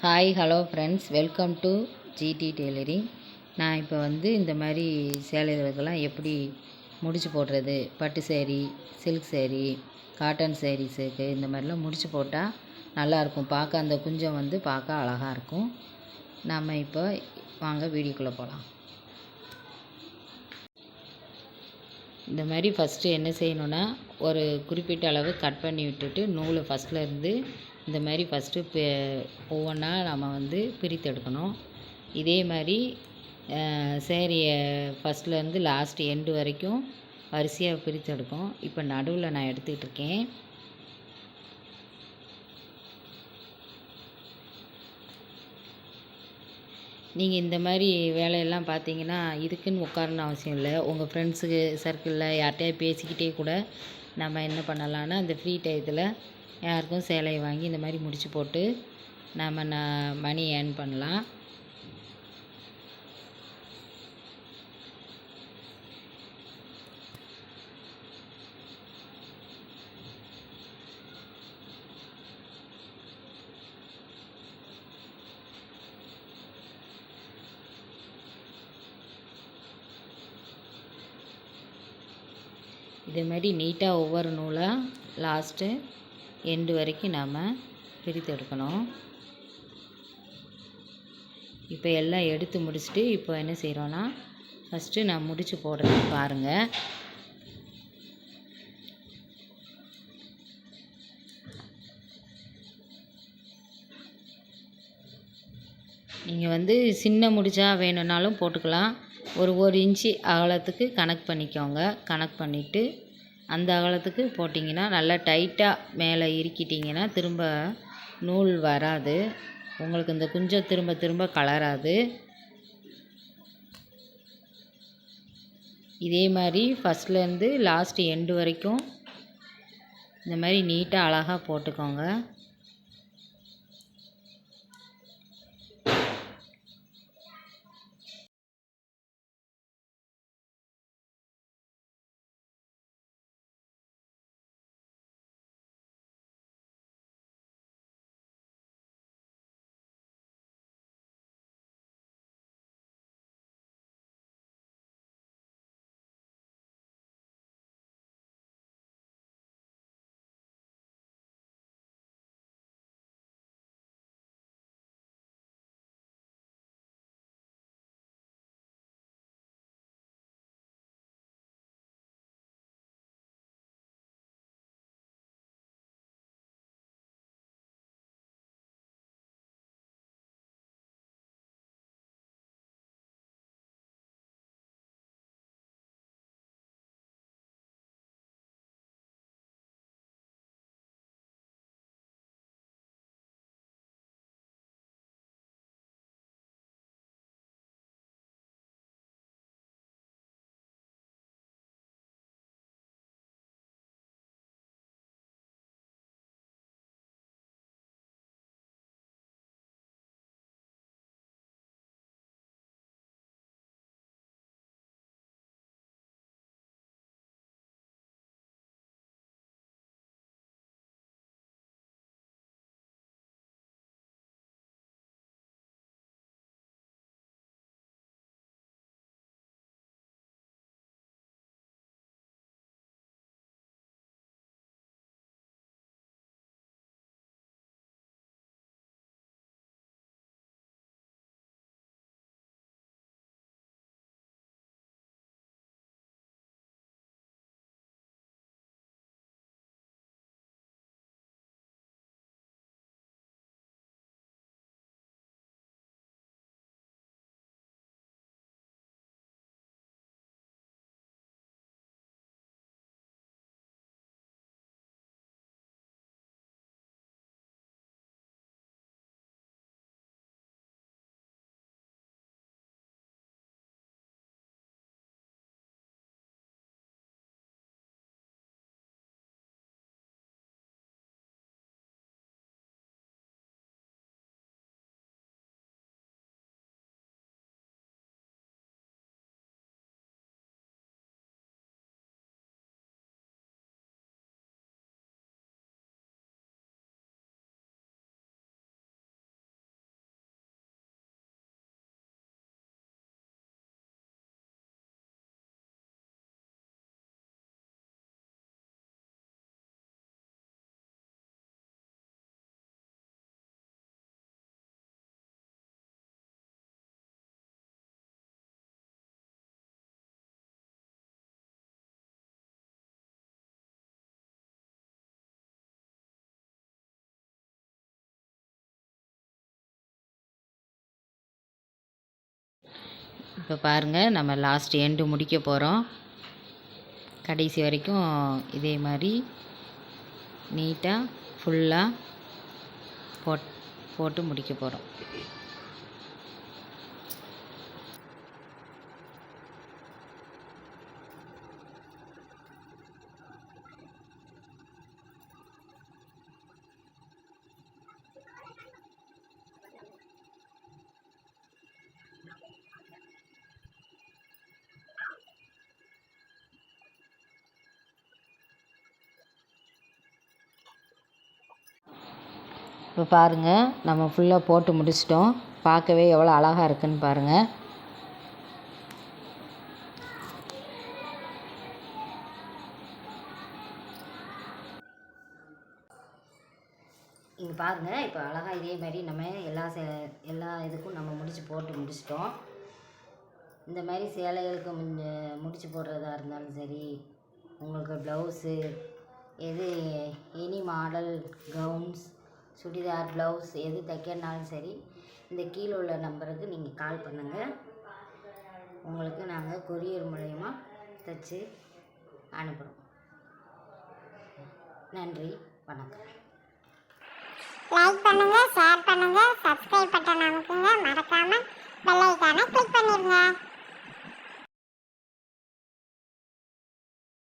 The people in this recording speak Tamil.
Hi hello friends, welcome to GT tailoring. நான் இப்போ இந்த மாதிரி சேலைகளுக்கெல்லாம் எப்படி முடிச்சு போடுறது, பட்டு சேரீ, சில்க் சேரீ, காட்டன் சேரீஸுக்கு இந்த மாதிரிலாம் முடிச்சு போட்டால் நல்லாயிருக்கும். பார்க்க அந்த குஞ்சம் பார்க்க அழகாக இருக்கும். நம்ம இப்போ வாங்க வீடியோக்குள்ளே போகலாம். இந்த மாதிரி ஃபஸ்ட்டு என்ன செய்யணுன்னா, ஒரு குறிப்பிட்ட அளவு கட் பண்ணி விட்டுட்டு நூலை ஃபஸ்ட்டில் இருந்து இந்த மாதிரி ஃபஸ்ட்டு ஒவ்வொன்றா நம்ம பிரித்து எடுக்கணும். இதே மாதிரி சேரீயை ஃபஸ்ட்லேருந்து லாஸ்ட் எண்டு வரைக்கும் வரிசையாக பிரித்து எடுக்கும். இப்போ நடுவில் நான் எடுத்துக்கிட்டு இருக்கேன். நீங்கள் இந்த மாதிரி வேலையெல்லாம் பார்த்தீங்கன்னா இதுக்குன்னு உட்காரணும் அவசியம் இல்லை. உங்கள் ஃப்ரெண்ட்ஸுக்கு சர்க்கிளில் யார்கிட்டயாவது பேசிக்கிட்டே கூட நம்ம என்ன பண்ணலான்னா, இந்த ஃப்ரீ டயத்தில் யாருக்கும் சேலையை வாங்கி இந்த மாதிரி முடிச்சு போட்டு நம்ம மணி ஏர்ன் பண்ணலாம். இதே மாதிரி நீட்டாக ஒவ்வொரு நூலாக லாஸ்ட்டு எண்டு வரைக்கும் நாம் பிரித்து எடுக்கணும். இப்போ எல்லாம் எடுத்து முடிச்சுட்டு இப்போ என்ன செய்கிறோன்னா, ஃபஸ்ட்டு நான் முடிச்சு போடுறது பாருங்கள். நீங்கள் சின்ன முடிச்சா வேணும்னாலும் போட்டுக்கலாம். ஒரு இன்ச்சு அகலத்துக்கு கணக்கு பண்ணிக்கோங்க. கணக்கு பண்ணிவிட்டு அந்த அகலத்துக்கு போட்டிங்கன்னா நல்லா டைட்டாக மேலே இறுக்கிட்டிங்கன்னா திரும்ப நூல் வராது. உங்களுக்கு இந்த குஞ்சம் திரும்ப திரும்ப கலராது. இதே மாதிரி ஃபஸ்ட்லேருந்து லாஸ்ட் எண்டு வரைக்கும் இந்த மாதிரி நீட்டாக அழகாக போட்டுக்கோங்க. இப்போ பாருங்கள், நம்ம லாஸ்ட் எண்டு முடிக்க போகிறோம். கடைசி வரைக்கும் இதே மாதிரி நீட்டாக ஃபுல்லாக போட்டு முடிக்க போகிறோம். இப்போ பாருங்கள், நம்ம ஃபுல்லாக போட்டு முடிச்சிட்டோம். பார்க்கவே எவ்வளோ அழகாக இருக்குதுன்னு பாருங்கள். இங்கே பாருங்கள், இப்போ அழகாக இதே மாதிரி நம்ம எல்லா இதுக்கும் நம்ம போட்டு முடிச்சிட்டோம். இந்த மாதிரி சேலைகளுக்கு முடிச்சு போடுறதா இருந்தாலும் சரி, உங்களுக்கு blouse any model gowns, churidar, blouse எது தைக்கிறனாலும் சரி, இந்த கீழே உள்ள நம்பருக்கு நீங்கள் கால் பண்ணுங்கள். உங்களுக்கு நாங்கள் கொரியர் மூலயமா தைச்சி அனுப்புகிறோம். நன்றி, வணக்கம். லைக் பண்ணுங்கள், ஷேர் பண்ணுங்கள், சப்ஸ்கிரைப்